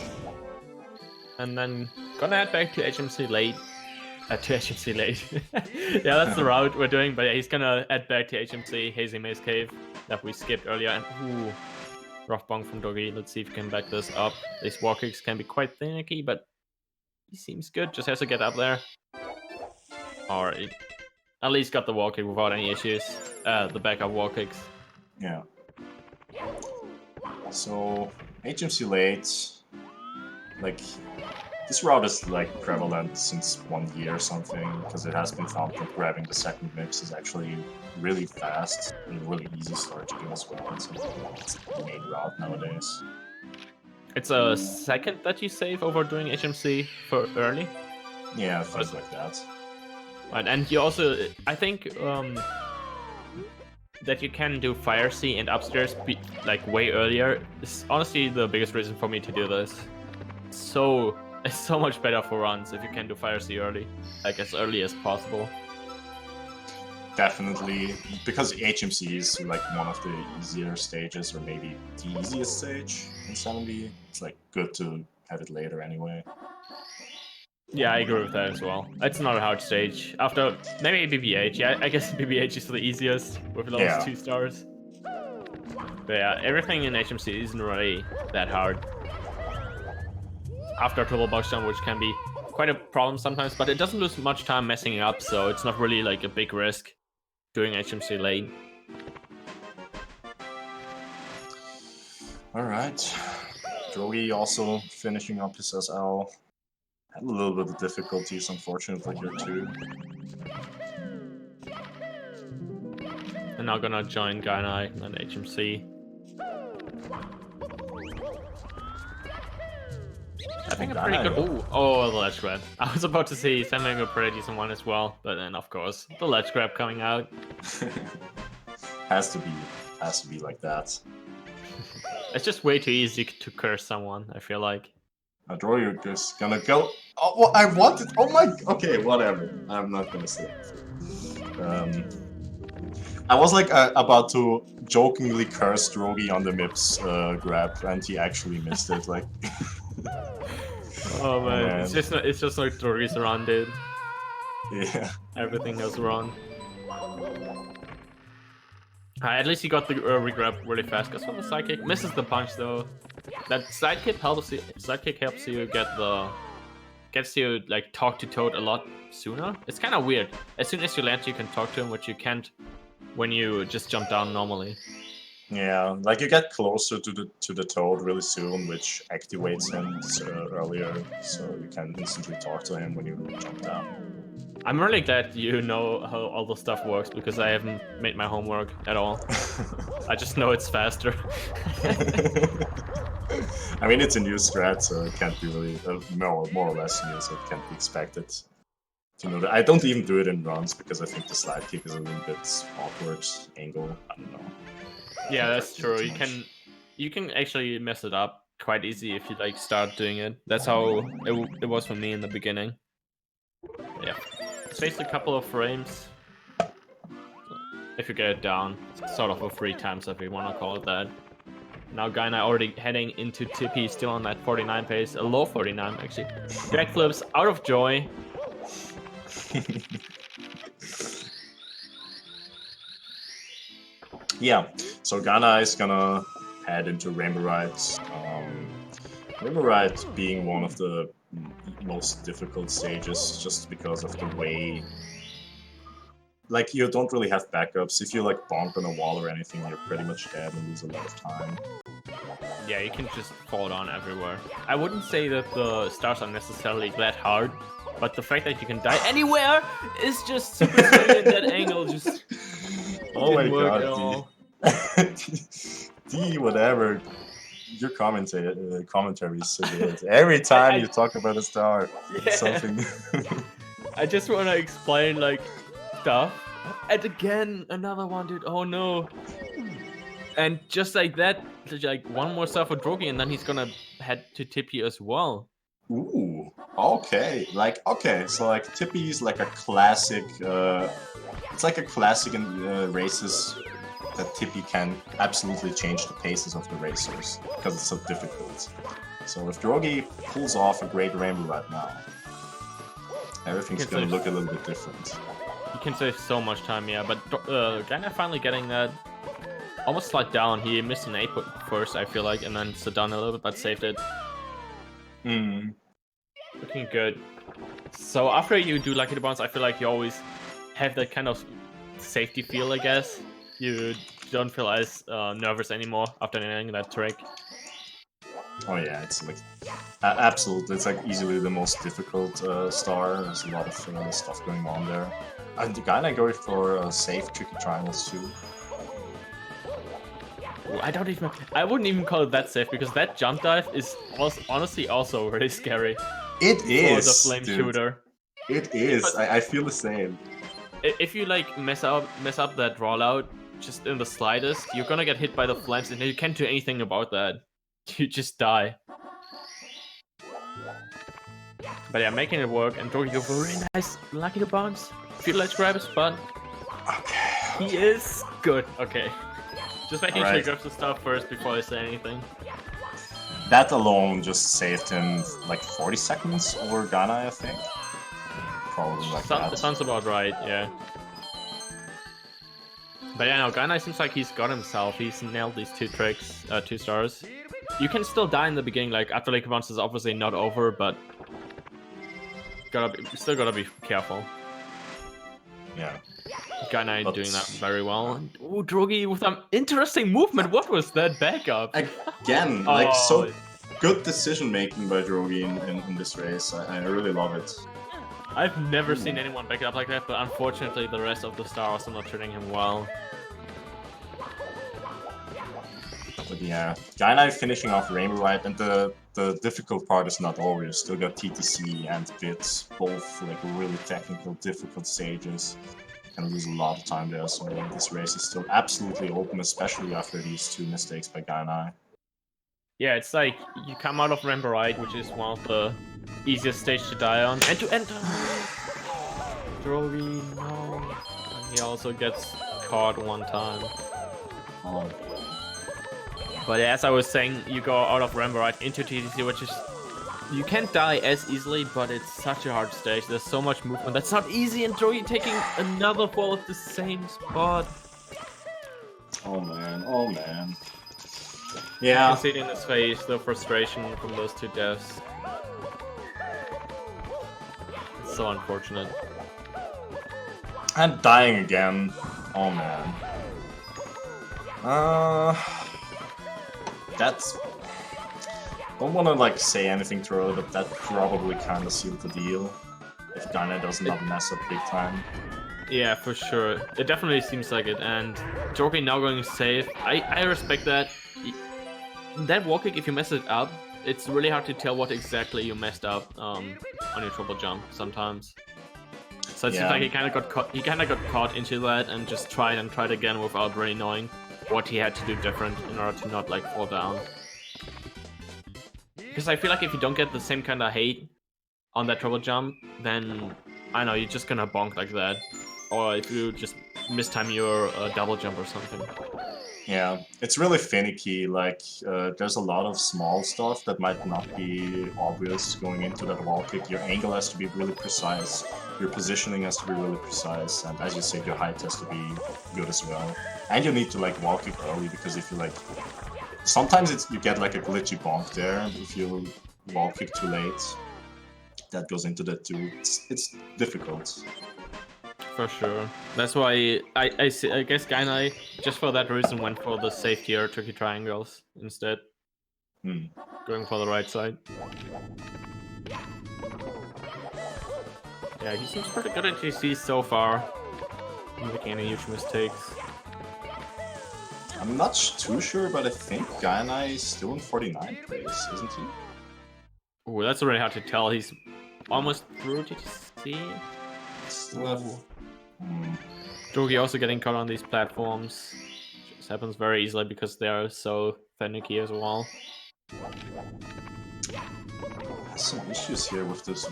And then gonna head back to HMC late. To HMC late. Yeah, that's the route we're doing, but yeah, he's gonna head back to HMC, Hazy Maze Cave, that we skipped earlier, and ooh, rough bonk from Drogie. Let's see if we can back this up. These wall kicks can be quite finicky, but he seems good, just has to get up there. Alright. At least got the wall kick without any issues. The backup wall kicks. Yeah. So, HMC late, like, this route is like prevalent since 1 year or something, because it has been found that grabbing the second mix is actually really fast and really easy starting as well. It's the main route nowadays. It's a second that you save over doing HMC for early. Yeah, things like that. Right, and you also, I think, that you can do Fire Sea and upstairs like way earlier is honestly the biggest reason for me to do this. So it's so much better for runs if you can do Fire Sea early, like as early as possible. Definitely, because HMC is like one of the easier stages, or maybe the easiest stage in 70. It's like good to have it later anyway. Yeah, I agree with that as well. It's not a hard stage. After maybe BBH, yeah, I guess BBH is the easiest with those 2 stars. But yeah, everything in HMC isn't really that hard. After triple box jump, which can be quite a problem sometimes, but it doesn't lose much time messing up, so it's not really like a big risk doing HMC late. Alright. Drogie also finishing up his SL. Had a little bit of difficulties, unfortunately, here too. And now gonna join Gainai and HMC. I think a pretty good. Oh, the ledge grab. I was about to say sending a pretty decent one as well, but then of course the ledge grab coming out. has to be like that. It's just way too easy to curse someone, I feel like. Drogie just gonna go. Oh, well, I wanted. Oh my. Okay, whatever. I'm not gonna say it. I was like about to jokingly curse Drogie on the MIPS grab, and he actually missed it. Like. Oh man, it's just like Drogie's around, dude. Yeah. Everything goes wrong. At least he got the regrab really fast, because from the sidekick misses the punch though. That sidekick helps you gets you like talk to Toad a lot sooner. It's kind of weird. As soon as you land, you can talk to him, which you can't when you just jump down normally. Yeah, like you get closer to the Toad really soon, which activates him earlier, so you can instantly talk to him when you jump down. I'm really glad you know how all the stuff works, because I haven't made my homework at all. I just know it's faster. I mean, it's a new strat, so it can't be really more or less new, so it can't be expected to know that. I don't even do it in runs because I think the slide kick is a little bit awkward angle. I don't know. Yeah, that's true. You can actually mess it up quite easy if you like start doing it. That's how it was for me in the beginning. Yeah, space a couple of frames. If you get it down, it's sort of a 3 times if you want to call it that. Now Gainai already heading into Tippy, still on that 49 pace, a low 49 actually. Backflips out of joy. Yeah, so Gainai is gonna head into Rainbow Ride. Rainbow Ride being one of the most difficult stages just because of the way, like, you don't really have backups. If you like bonk on a wall or anything, you're pretty much dead and lose a lot of time. Yeah, you can just fall down everywhere. I wouldn't say that the stars are necessarily that hard, but the fact that you can die anywhere is just super funny, and that angle just didn't work at all. D, whatever. Your commentary is so good. Every time you talk about a star, something. I just want to explain like stuff, and again another one, dude. Oh no! And just like that, like one more stuff for Drogie, and then he's gonna head to Tippy as well. Ooh, okay. So like Tippy is like a classic. It's like a classic in races that Tippy can absolutely change the paces of the racers because it's so difficult. So if Drogie pulls off a great Rainbow right now, everything's gonna look a little bit different. You can save so much time, yeah. But Gainai finally getting that. Almost slid down. He missed an A first, I feel like, and then slid down a little bit, but saved it. Looking good. So after you do Lucky the Bounce, I feel like you always have that kind of safety feel, I guess. You don't feel as nervous anymore after nailing that trick. Oh yeah, it's like absolutely. It's like easily the most difficult star. There's a lot of stuff going on there. And the Gainai going for safe tricky triangles too. I wouldn't even call it that safe because that jump dive is also, honestly also very scary. It For is, the flame dude. shooter. It is. I feel the same. If you like mess up that rollout just in the slightest, you're gonna get hit by the flames and you can't do anything about that. You just die. But yeah, making it work, and Drogie, you're very nice. Lucky the bounce. Feel like grabs, but Okay. he is good. Okay. Just making sure he Alright. grabs the stuff first before I say anything. That alone just saved him like 40 seconds over Gainai, I think. Probably like that. Sounds about right, yeah. But yeah, no, Gainai seems like he's got himself. He's nailed these 2 tricks, 2 stars. You can still die in the beginning, like after Lake Bounce is obviously not over, but still gotta be careful. Yeah. Gainai doing that very well. Oh, Drogie with some interesting movement. What was that backup? Again, like so good decision making by Drogie in this race. I really love it. I've never seen anyone back it up like that, but unfortunately the rest of the stars are not treating him well. But yeah, Gainai finishing off Rainbow Ride, and the difficult part is not over. You still got TTC and Bits, both like really technical, difficult stages. Can lose a lot of time there, so this race is still absolutely open, especially after these 2 mistakes by Gainai. Yeah, it's like you come out of Rainbow Ride, which is one of the easiest stages to die on, and to enter. Drogie, no. And he also gets caught one time. Oh. But as I was saying, you go out of Rainbow Ride into TTC, which is... You can't die as easily, but it's such a hard stage. There's so much movement. That's not easy, and Drogie taking another fall at the same spot. Oh man, oh man. Yeah. You can see it in his face, the frustration from those 2 deaths. It's so unfortunate. And dying again. Oh man. That's... Don't want to like say anything too early, but that probably kind of sealed the deal. If Gainai does not mess up big time. Yeah, for sure. It definitely seems like it, and Drogie now going safe. I respect that. That wall kick, if you mess it up, it's really hard to tell what exactly you messed up on your triple jump sometimes. So it seems like he kind of got caught. He kind of got caught into that and just tried again without really knowing what he had to do different in order to not like fall down. Because I feel like if you don't get the same kind of hate on that triple jump, then I know you're just gonna bonk like that. Or if you just mistime your double jump or something. Yeah, it's really finicky. Like, there's a lot of small stuff that might not be obvious going into that wall kick. Your angle has to be really precise. Your positioning has to be really precise. And as you said, your height has to be good as well. And you need to like wall kick early, because if you like... Sometimes you get like a glitchy bonk there if you wall kick too late. That goes into that too. It's difficult. For sure. That's why I guess Gainai, just for that reason, went for the safetier tricky triangles instead. Going for the right side. Yeah, he seems pretty good at GC so far. Not making any huge mistakes. I'm not too sure, but I think Gainai is still in 49th place, isn't he? Ooh, that's really hard to tell. He's almost through TTC. Drogie also getting caught on these platforms. This happens very easily because they are so finicky as well. Some issues here with this.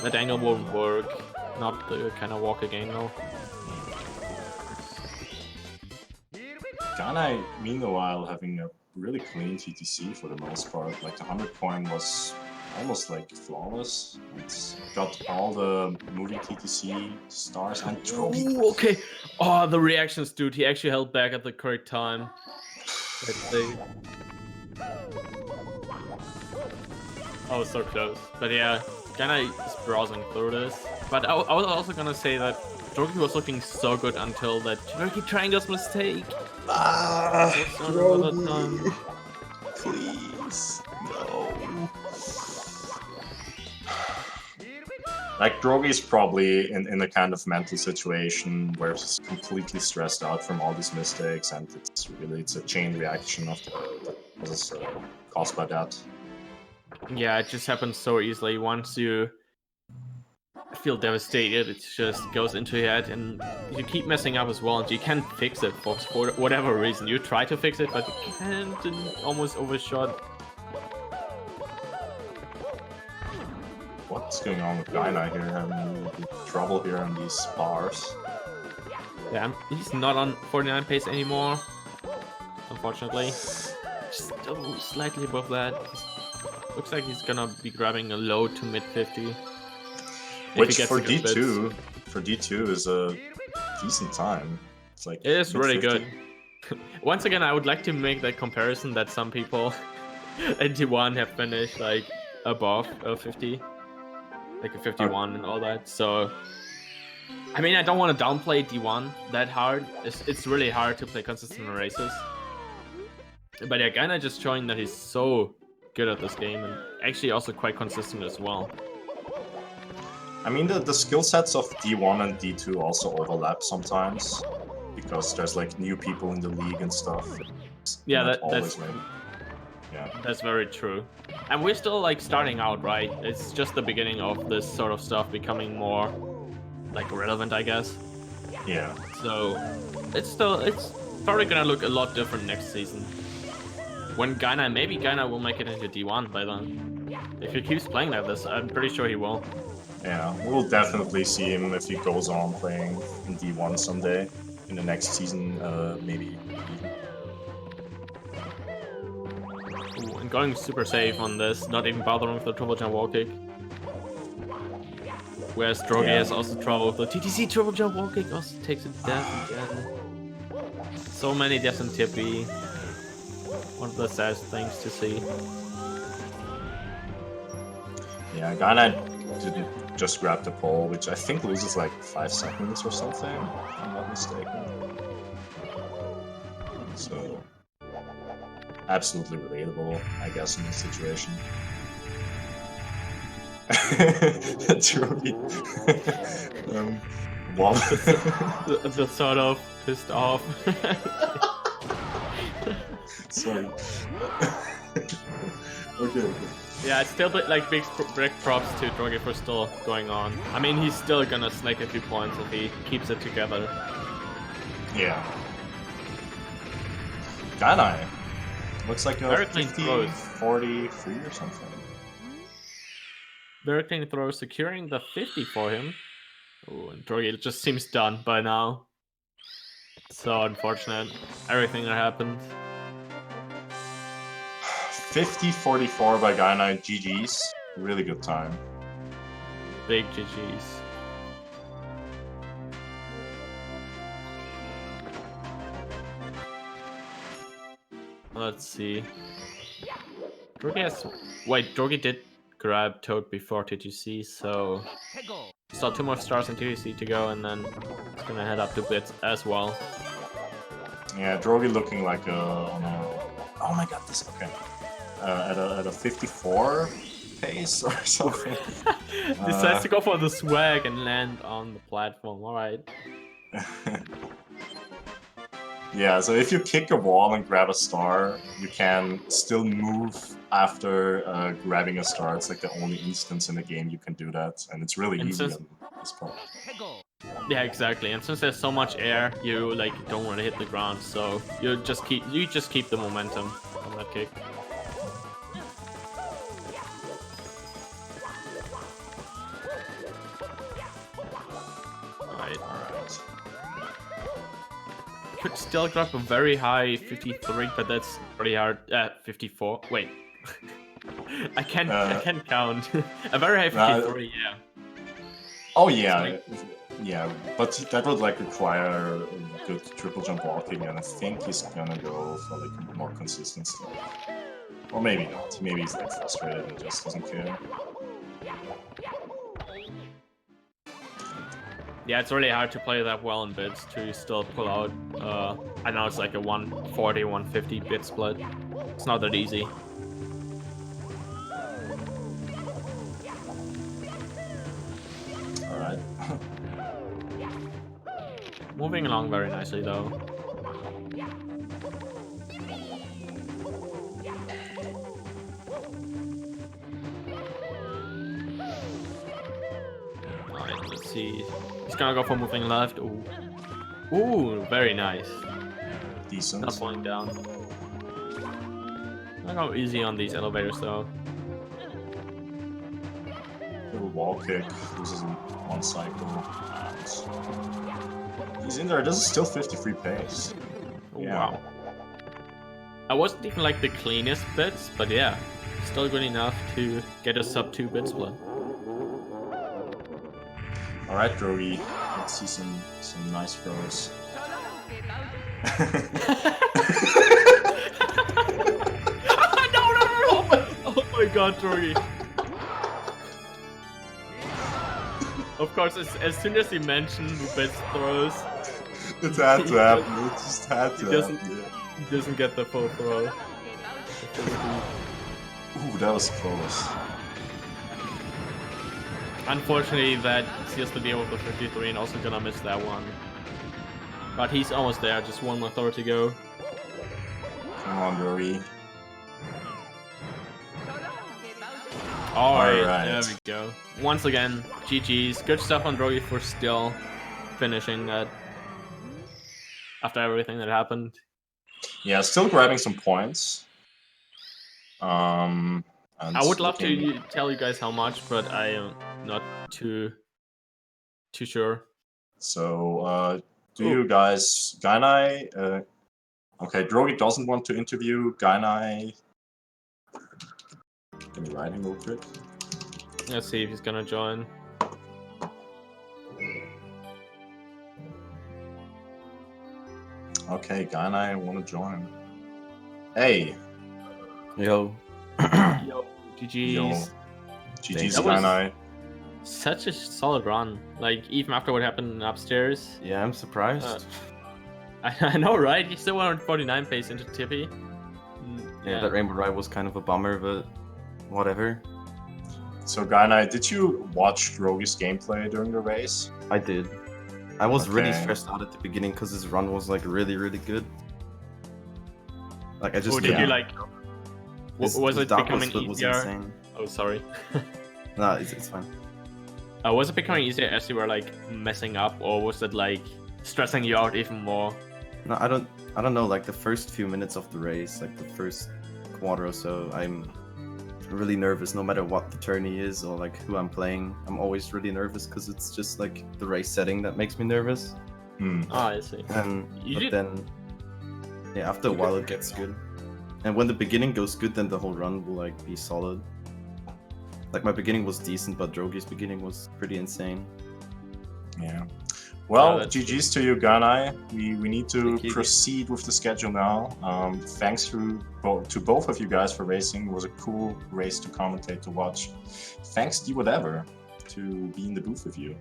That angle won't work. Not the kind of walk again though. Gainai, meanwhile, having a really clean TTC for the most part. Like the 100 coin was almost like flawless. It's got all the moving TTC stars and Drogie. Ooh, okay. Oh, the reactions, dude. He actually held back at the correct time. Oh, so close. But yeah, Gainai is browsing through this. But I was also gonna say that Drogie was looking so good until that Tricky Triangles mistake. Drogie. Please. No. Like, Drogie's probably in a kind of mental situation where he's completely stressed out from all these mistakes, and it's a chain reaction of that was caused by that. Yeah, it just happens so easily. Once you feel devastated, it just goes into your head, and you keep messing up as well, and you can't fix it for whatever reason. You try to fix it, but you can't, and almost overshot. What's going on with Gainai here? Having trouble here on these bars. Yeah, he's not on 49 pace anymore, unfortunately. Still slightly above that. Looks like he's gonna be grabbing a low to mid 50. Which for D2 is a decent time. It's like it is really 50. good. Once again, I would like to make that comparison that some people at D1 have finished like above 50, like a 51 and all that. So, I mean, I don't want to downplay D1 that hard. It's really hard to play consistent races. But yeah, Gainai just showing that he's so good at this game, and actually also quite consistent as well. I mean, the skill sets of D1 and D2 also overlap sometimes, because there's like new people in the league and stuff. Yeah, that's very true. And we're still like starting out, right? It's just the beginning of this sort of stuff becoming more like relevant, I guess. Yeah. So it's probably gonna look a lot different next season. When maybe Gainai will make it into D1 by then. If he keeps playing like this, I'm pretty sure he will. Yeah, we'll definitely see him if he goes on playing in D1 someday. In the next season, maybe. Ooh, and going super safe on this, not even bothering with the triple jump wall kick. Whereas Drogie has also trouble with the TTC triple jump wall kick, also takes a death again. So many deaths in TP. One of the saddest things to see. Yeah, Gainai didn't just grab the pole, which I think loses like 5 seconds or something, if I'm not mistaken. So, absolutely relatable, I guess, in this situation. Drogie. The sort of pissed off. Sorry. Okay. Yeah, it's still like big props to Drogie for still going on. I mean, he's still gonna snake a few points if he keeps it together. Yeah. Gainai. Looks like a 43 or something. Very clean throw, securing the 50 for him. Oh, and Drogie just seems done by now. So unfortunate. Everything that happened. 50-44 by Gainai. GG's. Really good time. Big GG's. Let's see. Drogie did grab Toad before TTC, so still 2 more stars in TTC to go, and then it's gonna head up to Bits as well. Yeah, Drogie looking like on a... Oh my god, this... Okay. At a 54 pace or something. Decides to go for the swag and land on the platform, alright. Yeah, so if you kick a wall and grab a star, you can still move after grabbing a star. It's like the only instance in the game you can do that, and it's really easy on this part. Yeah, exactly. And since there's so much air, you like don't want to hit the ground, so you just keep the momentum on that kick. Alright. Could still grab a very high 53, but that's pretty hard. 54. Wait, I can't count. A very high 53. Yeah. Oh yeah, yeah. But that would like require a good triple jump walking, and I think he's gonna go for like more consistent stuff. Or maybe not. Maybe he's like frustrated and just doesn't care. Yeah, it's really hard to play that well in bids to still pull out. I know it's like a 140, 150 bid split. It's not that easy. Moving along very nicely though. Alright, let's see. He's gonna go for moving left. Ooh. Ooh, very nice. Decent. Not falling down. I go easy on these elevators though. Little wall kick. This is one cycle. He's in there. This is still 53 pace. Yeah. Wow. I wasn't even like the cleanest bits, but yeah, still good enough to get a sub 2 bit split. All right, Drogie. Let's see some nice throws. Oh my god, Drogie. Of course, as soon as he mentioned the bits throws, it had to happen. It just had to happen. He doesn't get the full throw. Ooh, that was close. Unfortunately, that seals the deal with the 53 and also gonna miss that one. But he's almost there, just one more throw to go. Come on, Drogie. Alright, there we go. Once again, GG's. Good stuff on Drogie for still finishing that after everything that happened. Yeah, still grabbing some points. I would love to tell you guys how much, but I am not too sure. So, do you guys, Gainai? Okay, Drogie doesn't want to interview Gainai. Can you write him real quick? Let's see if he's gonna join. Okay, Gainai wanna join. Hey. Yo. Yo, GG's. Yo. GG's, That was Gainai. such a solid run. Like, even after what happened upstairs. Yeah, I'm surprised. I know, right? You still went 49 pace into Tippy. Yeah, that Rainbow Ride was kind of a bummer, but whatever. So, Gainai, did you watch Drogie's gameplay during the race? I did. I was really Okay. stressed out at the beginning because his run was like really good. Like I just Did you like? his Was it dart becoming split was easier? insane. Oh, sorry. Nah, it's fine. Was it becoming easier as you were like messing up, or was it like stressing you out even more? No, I don't know. Like the first few minutes of the race, like the first quarter or so, I'm really nervous. No matter what the tourney is or like who I'm playing, I'm always really nervous because it's just like the race setting that makes me nervous. Hmm. Oh, I see. And You but then, yeah, after a while it gets good. And when the beginning goes good, then the whole run will like be solid. Like my beginning was decent, but Drogie's beginning was pretty insane. Yeah. Well, that's GG's to you, Gainai. We need to Thank you. proceed with the schedule now. Thanks to both of you guys for racing. It was a cool race to commentate, to watch. Thanks, D-Whatever, to be in the booth with you.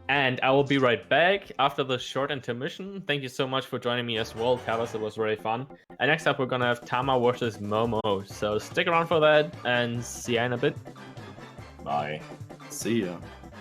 And I will be right back after the short intermission. Thank you so much for joining me as well, Tabas. It was really fun. And next up, we're gonna have Tama versus Momo. So stick around for that, and see ya in a bit. Bye. See ya.